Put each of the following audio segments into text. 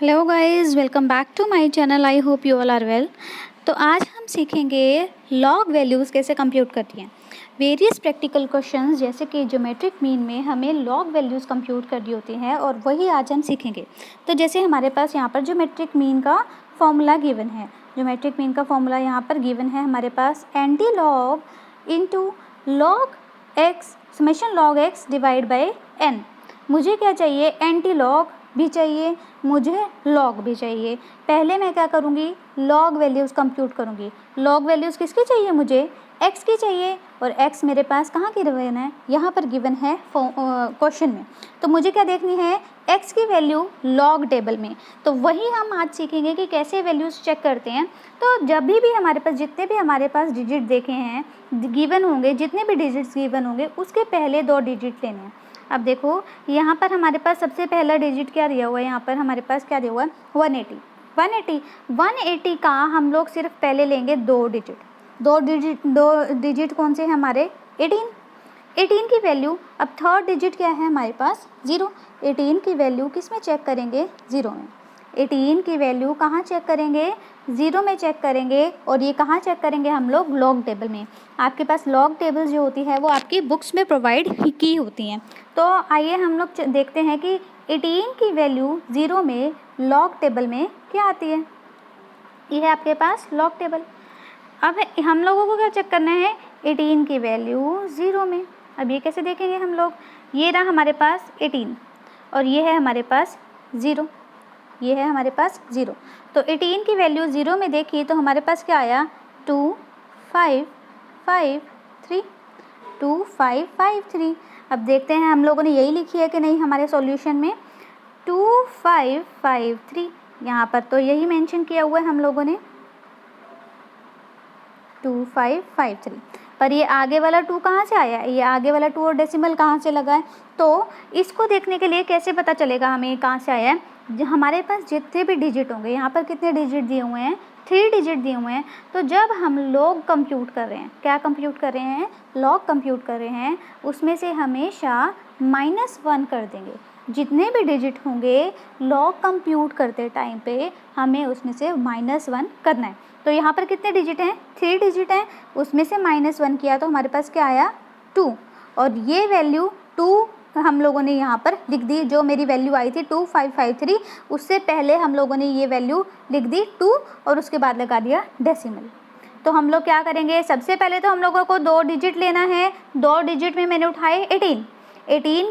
Hello guys, welcome back to my channel. I hope you all are well. तो आज हम सीखेंगे log values कैसे कंप्यूट करती हैं। वेरियस प्रैक्टिकल क्वेश्चंस जैसे कि ज्योमेट्रिक मीन में हमें लॉग वैल्यूज़ कंप्यूट करनी होती हैं और वही आज हम सीखेंगे। तो जैसे हमारे पास यहाँ पर ज्योमेट्रिक मीन का फॉर्मूला गिवन है। ज्योमेट्रिक मीन का फॉर्मूला यहाँ पर गिवन है हमारे पास anti log into log x summation log x divide by n. मुझे क्या चाहिए, एंटी लॉग भी चाहिए, मुझे लॉग भी चाहिए। पहले मैं क्या करूँगी, लॉग वैल्यूज़ कंप्यूट करूँगी। लॉग वैल्यूज़ किसकी चाहिए, मुझे एक्स की चाहिए, और एक्स मेरे पास कहाँ की गिवन है, यहाँ पर गिवन है क्वेश्चन में। तो मुझे क्या देखनी है, एक्स की वैल्यू लॉग टेबल में। तो वही हम आज सीखेंगे कि कैसे वैल्यूज़ चेक करते हैं। तो जब भी हमारे पास जितने भी हमारे पास डिजिट देखे हैं गिवन होंगे, जितने भी डिजिट्स गिवन होंगे उसके पहले 2 डिजिट लेने हैं। अब देखो यहाँ पर हमारे पास सबसे पहला डिजिट क्या दिया हुआ है, यहाँ पर हमारे पास क्या दिया हुआ है 180 का हम लोग सिर्फ पहले लेंगे 2 डिजिट कौन से हैं हमारे 18 की वैल्यू। अब थर्ड डिजिट क्या है हमारे पास 0। 18 की वैल्यू किस में चेक करेंगे, 0 में। 18 की वैल्यू कहाँ चेक करेंगे, 0 में चेक करेंगे। और ये कहाँ चेक करेंगे हम लोग, लॉग टेबल में। आपके पास लॉग टेबल जो होती है वो आपकी बुक्स में प्रोवाइड की होती हैं। तो आइए हम लोग देखते हैं कि 18 की वैल्यू 0 में लॉग टेबल में क्या आती है। ये है आपके पास लॉग टेबल। अब हम लोगों को क्या चेक करना है, 18 की वैल्यू 0 में। अब ये कैसे देखेंगे हम लोग, ये रहा हमारे पास 18 और ये है हमारे पास 0, ये है हमारे पास 0। तो 18 की वैल्यू 0 में देखी तो हमारे पास क्या आया 2553। अब देखते हैं हम लोगों ने यही लिखी है कि नहीं हमारे सॉल्यूशन में 2553। यहाँ पर तो यही मेंशन किया हुआ है हम लोगों ने 2553। पर ये आगे वाला 2 कहाँ से आया, ये आगे वाला 2 और डेसिमल कहाँ से लगा है। तो इसको देखने के लिए कैसे पता चलेगा हमें कहाँ से आया है, हमारे पास जितने भी डिजिट होंगे, यहाँ पर कितने डिजिट दिए हुए हैं 3 डिजिट दिए हुए हैं। तो जब हम लॉग कंप्यूट कर रहे हैं, क्या कंप्यूट कर रहे हैं, लॉग कंप्यूट कर रहे हैं, उसमें से हमेशा -1 कर देंगे। जितने भी डिजिट होंगे लॉग कंप्यूट करते टाइम पे हमें उसमें से -1 करना है। तो यहाँ पर कितने डिजिट हैं, 3 डिजिट हैं, उसमें से -1 किया तो हमारे पास क्या आया 2। और ये वैल्यू 2 हम लोगों ने यहाँ पर लिख दी। जो मेरी वैल्यू आई थी 2553, उससे पहले हम लोगों ने ये वैल्यू लिख दी 2 और उसके बाद लगा दिया डेसिमल। तो हम लोग क्या करेंगे, सबसे पहले तो हम लोगों को 2 डिजिट लेना है। 2 डिजिट में मैंने उठाए 18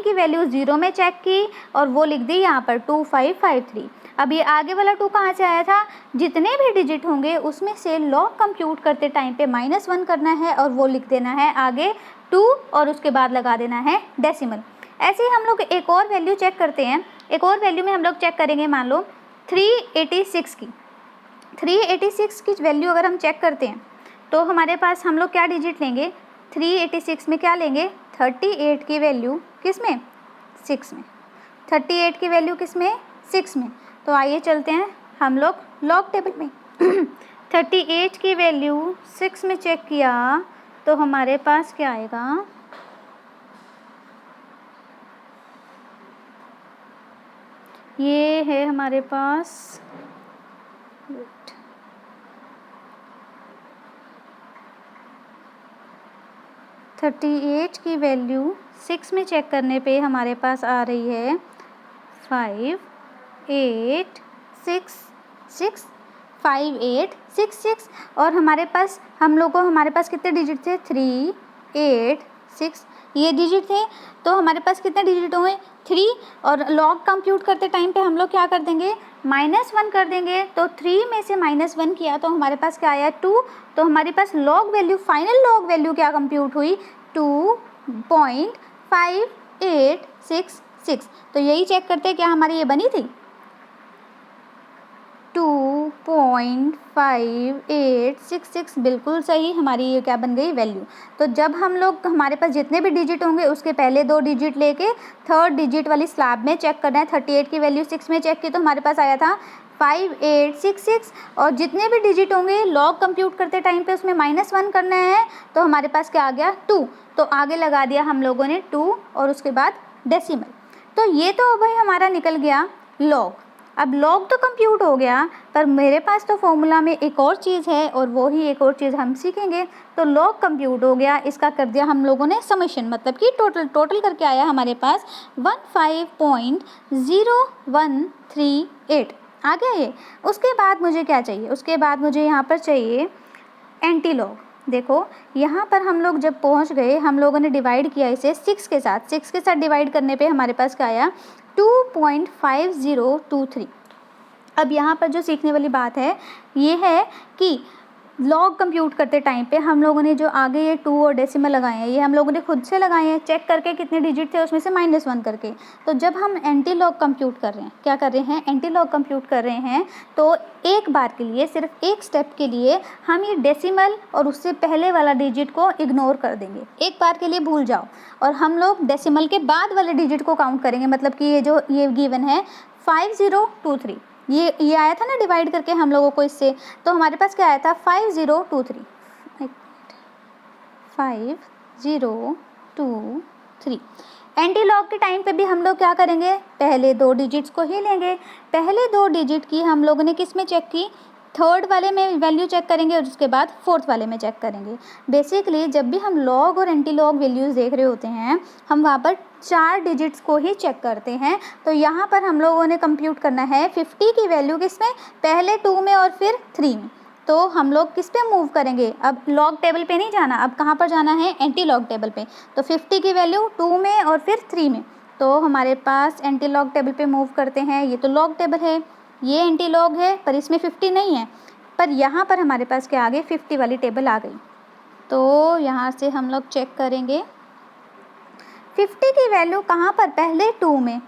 की वैल्यू 0 में चेक की और वो लिख दी यहाँ पर 2553। अब ये आगे वाला 2 कहाँ से आया था, जितने भी डिजिट होंगे उसमें से लॉग कंप्यूट करते टाइम पे -1 करना है और वो लिख देना है आगे 2 और उसके बाद लगा देना है डेसिमल। ऐसे ही हम लोग एक और वैल्यू चेक करते हैं। एक और वैल्यू में हम लोग चेक करेंगे, मान लो 386 की वैल्यू अगर हम चेक करते हैं तो हमारे पास हम लोग क्या डिजिट लेंगे, 386 में क्या लेंगे 38 की वैल्यू किस में 6 में। 38 की वैल्यू किस में 6 में। तो आइए चलते हैं हम लोग लॉग टेबल में। 38 की वैल्यू 6 में चेक किया तो हमारे पास क्या आएगा, ये है हमारे पास 38 की वैल्यू 6 में चेक करने पे हमारे पास आ रही है 5866 और हमारे पास हमारे पास कितने डिजिट थे 386 ये डिजिट थे। तो हमारे पास कितने डिजिट हुए 3 और लॉग कंप्यूट करते टाइम पे हम लोग क्या कर देंगे -1 कर देंगे। तो 3 में से -1 किया तो हमारे पास क्या आया 2। तो हमारे पास log value final log value क्या कंप्यूट हुई 2.5866। तो यही चेक करते हैं क्या हमारी ये बनी थी 2.5866, बिल्कुल सही हमारी ये क्या बन गई वैल्यू। तो जब हम लोग हमारे पास जितने भी डिजिट होंगे उसके पहले 2 डिजिट लेके थर्ड डिजिट वाली स्लैब में चेक करना है। 38 की वैल्यू 6 में चेक की तो हमारे पास आया था 5866 और जितने भी डिजिट होंगे लॉग कंप्यूट करते टाइम पे उसमें -1 करना है तो हमारे पास क्या आ गया 2। तो आगे लगा दिया हम लोगों ने 2 और उसके बाद डेसिमल। तो ये तो भाई हमारा निकल गया लॉग। अब लॉग तो कंप्यूट हो गया, पर मेरे पास तो फॉर्मूला में एक और चीज़ है और वो ही एक और चीज़ हम सीखेंगे। तो लॉग कंप्यूट हो गया, इसका कर दिया हम लोगों ने समेशन, मतलब कि टोटल करके आया हमारे पास 15.0138 आ गया ये। उसके बाद मुझे क्या चाहिए, उसके बाद मुझे यहाँ पर चाहिए एंटी लॉग। देखो यहाँ पर हम लोग जब पहुँच गए, हम लोगों ने डिवाइड किया इसे 6 के साथ डिवाइड करने पे हमारे पास क्या आया 2.5023। अब यहाँ पर जो सीखने वाली बात है ये है कि लॉग कंप्यूट करते टाइम पे हम लोगों ने जो आगे ये 2 और डेसिमल लगाए हैं, ये हम लोगों ने खुद से लगाए हैं, चेक करके कितने डिजिट थे उसमें से -1 करके। तो जब हम एंटी लॉग कंप्यूट कर रहे हैं, क्या कर रहे हैं, एंटी लॉग कंप्यूट कर रहे हैं, तो एक बार के लिए, सिर्फ एक स्टेप के लिए हम ये डेसिमल और उससे पहले वाला डिजिट को इग्नोर कर देंगे, एक बार के लिए भूल जाओ, और हम लोग डेसिमल के बाद वाले डिजिट को काउंट करेंगे। मतलब कि ये गिवन है 5023, ये आया था ना डिवाइड करके हम लोगों को इससे, तो हमारे पास क्या आया था 5023। एंटी लॉग के टाइम पे भी हम लोग क्या करेंगे, पहले 2 डिजिट्स को ही लेंगे। पहले 2 डिजिट की हम लोगों ने किस में चेक की, थर्ड वाले में वैल्यू चेक करेंगे और उसके बाद फोर्थ वाले में चेक करेंगे। बेसिकली जब भी हम लॉग और एंटी लॉग वैल्यूज़ देख रहे होते हैं, हम वहाँ पर 4 डिजिट्स को ही चेक करते हैं। तो यहाँ पर हम लोगों ने कंप्यूट करना है 50 की वैल्यू किस में, पहले 2 में और फिर 3 में। तो हम लोग किस पे मूव करेंगे, अब लॉग टेबल पे नहीं जाना, अब कहाँ पर जाना है, एंटी लॉग टेबल पे। तो 50 की वैल्यू 2 में और फिर 3 में, तो हमारे पास एंटी लॉग टेबल पे मूव करते हैं। ये तो लॉग टेबल है, ये एंटी लॉग है, पर इसमें 50 नहीं है, पर यहाँ पर हमारे पास क्या आ गई, 50 वाली टेबल आ गई। तो यहाँ से हम लोग चेक करेंगे 50 की वैल्यू कहाँ पर, पहले 2 में।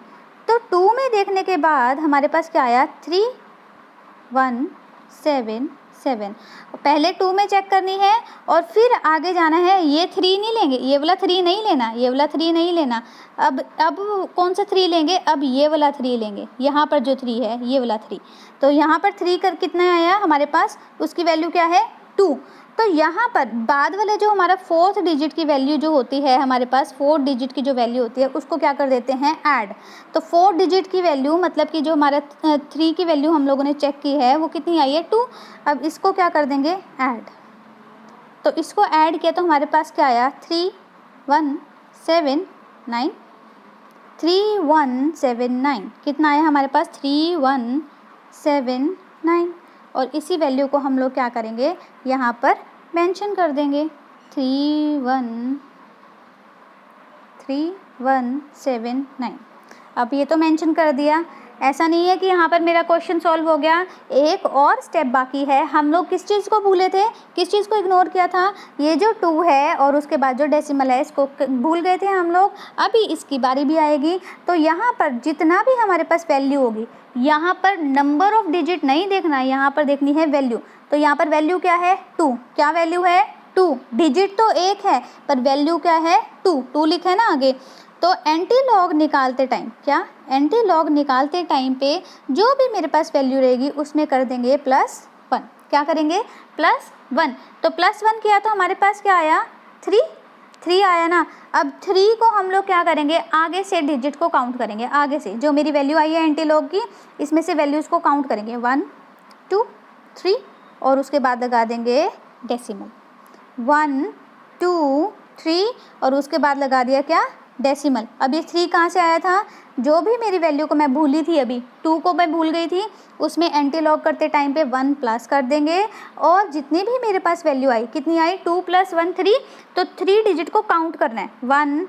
तो 2 में देखने के बाद हमारे पास क्या आया 3177। पहले 2 में चेक करनी है और फिर आगे जाना है। ये 3 नहीं लेंगे, ये वाला 3 नहीं लेना, ये वाला 3 नहीं लेना। अब कौन सा 3 लेंगे, अब ये वाला 3 लेंगे, यहाँ पर जो 3 है ये वाला 3। तो यहाँ पर 3 कर कितना आया हमारे पास, उसकी वैल्यू क्या है 2। तो यहाँ पर बाद वाले जो हमारा 4th डिजिट की वैल्यू जो होती है, हमारे पास 4 डिजिट की जो वैल्यू होती है उसको क्या कर देते हैं ऐड। तो 4 डिजिट की वैल्यू मतलब कि जो हमारा 3 की वैल्यू हम लोगों ने चेक की है वो कितनी आई है 2। अब इसको क्या कर देंगे ऐड। तो इसको ऐड किया तो हमारे पास क्या आया 3179। कितना आया हमारे पास 3179। और इसी वैल्यू को हम लोग क्या करेंगे यहाँ पर मेंशन कर देंगे 3179। अब ये तो मेंशन कर दिया। ऐसा नहीं है कि यहाँ पर मेरा क्वेश्चन सॉल्व हो गया, एक और स्टेप बाकी है। हम लोग किस चीज़ को भूले थे, किस चीज़ को इग्नोर किया था, ये जो 2 है और उसके बाद जो डेसिमल है इसको भूल गए थे हम लोग। अभी इसकी बारी भी आएगी। तो यहाँ पर जितना भी हमारे पास वैल्यू होगी, यहाँ पर नंबर ऑफ डिजिट नहीं देखना है, यहाँ पर देखनी है वैल्यू। तो यहाँ पर वैल्यू क्या है 2, क्या वैल्यू है 2। डिजिट तो एक है पर वैल्यू क्या है 2 लिखा है ना आगे। तो एंटी लॉग निकालते टाइम एंटी लॉग निकालते टाइम पे जो भी मेरे पास वैल्यू रहेगी उसमें कर देंगे +1। क्या करेंगे +1। तो +1 किया तो हमारे पास क्या आया 3 आया ना। अब 3 को हम लोग क्या करेंगे, आगे से डिजिट को काउंट करेंगे। आगे से जो मेरी वैल्यू आई है एंटी लॉग की, इसमें से वैल्यूज़ को काउंट करेंगे 1 2 3 और उसके बाद लगा देंगे डेसिमल 1 2 3 और उसके बाद लगा दिया क्या डेसिमल। अब ये 3 कहाँ से आया था, जो भी मेरी वैल्यू को मैं भूली थी, अभी 2 को मैं भूल गई थी, उसमें एंटी लॉग करते टाइम पे 1 प्लस कर देंगे और जितनी भी मेरे पास वैल्यू आई, कितनी आई 2 + 1 3। तो 3 डिजिट को काउंट करना है 1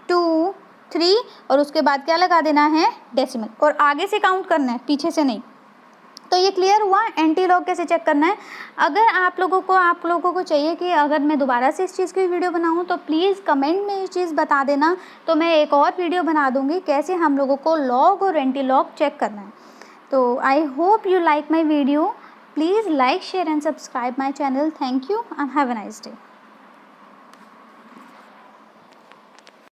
2 3 और उसके बाद क्या लगा देना है डेसिमल, और आगे से काउंट करना है, पीछे से नहीं। तो ये क्लियर हुआ एंटी लॉग कैसे चेक करना है। अगर आप लोगों को चाहिए कि अगर मैं दोबारा से इस चीज़ की वीडियो बनाऊं तो प्लीज़ कमेंट में ये चीज़ बता देना, तो मैं एक और वीडियो बना दूंगी कैसे हम लोगों को लॉग और एंटी लॉग चेक करना है। तो आई hope you like my video. Please like share and subscribe my channel. Thank you and have a nice day.